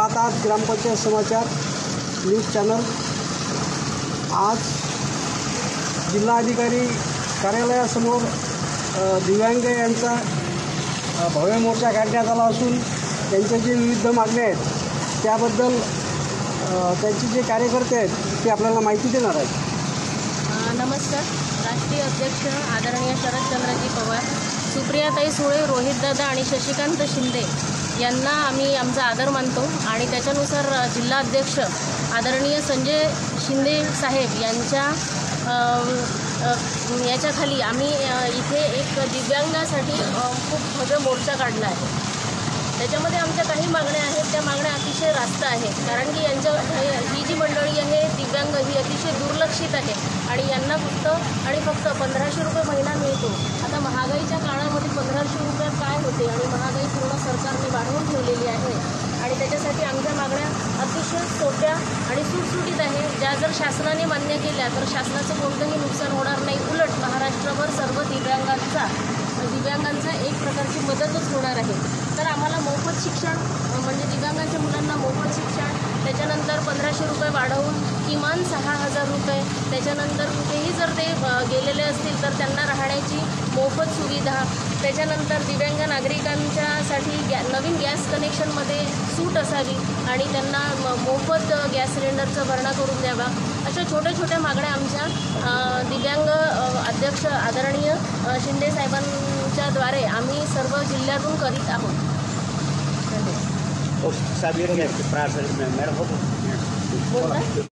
पाहत आहात ग्रामपंचायत समाचार news channel. आज जिल्हाधिकारी कार्यालयासमोर दिव्यांग यांचा भव्य मोर्चा काढण्यात आला असून त्यांच्या जे विविध मागण्या आहेत त्याबद्दल त्यांचे जे कार्यकर्ते आहेत ते आपल्याला माहिती देणार आहेत। नमस्कार। राष्ट्रीय अध्यक्ष आदरणीय शरदचंद्रजी पवार, सुप्रियाताई सुळे, रोहितदादा आणि शशिकांत शिंदे यांना आम्ही आमचा आदर मानतो आणि त्याच्यानुसार जिल्हा अध्यक्ष आदरणीय संजय शिंदे साहेब याच्याखाली आम्ही इथे एक दिव्यांगासाठी खूप भव्य मोर्चा काढला आहे। त्याच्यामध्ये आमच्या काही मागण्या आहेत, त्या मागण्या अतिशय रास्त आहेत, कारण की ही जी मंडळी आहे दिव्यांग ही अतिशय दुर्लक्षित आहे आणि यांना फक्त 1500 रुपये महिना मिळतो। आता महागाईच्या काळामध्ये 1500 रुपयात काय होते आणि महागाई पूर्ण सरकारने वाढवून ठेवलेली आहे आणि त्याच्यासाठी आमच्या मागण्या अतिशय सोप्या आणि सुटसुटीत आहे, ज्या जर शासनाने मान्य केल्या तर शासनाचं कोणतंही नुकसान होणार नाही, उलट महाराष्ट्रभर सर्व दिव्यांगांचा एक प्रकारची मदतच होणार आहे। तर आम्हाला मोफत शिक्षण म्हणजे दिव्यांगांच्या मुलांना मोफत शिक्षण, त्याच्यानंतर 1500 रुपये वाढवून किमान 6000 रुपये, त्याच्यानंतर कुठेही जर ते गेलेले असतील तर त्यांना राहण्याची मोफत सुविधा, त्याच्यानंतर दिव्यांग नागरिकांच्यासाठी नवीन गॅस कनेक्शनमध्ये सूट असावी आणि त्यांना मोफत गॅस सिलेंडरचा भरणा करून द्यावा, अशा छोट्या छोट्या मागण्या आमच्या दिव्यांग अध्यक्ष आदरणीय शिंदे साहेबांच्याद्वारे आम्ही सर्व जिल्ह्यातून करीत आहोत। साहेब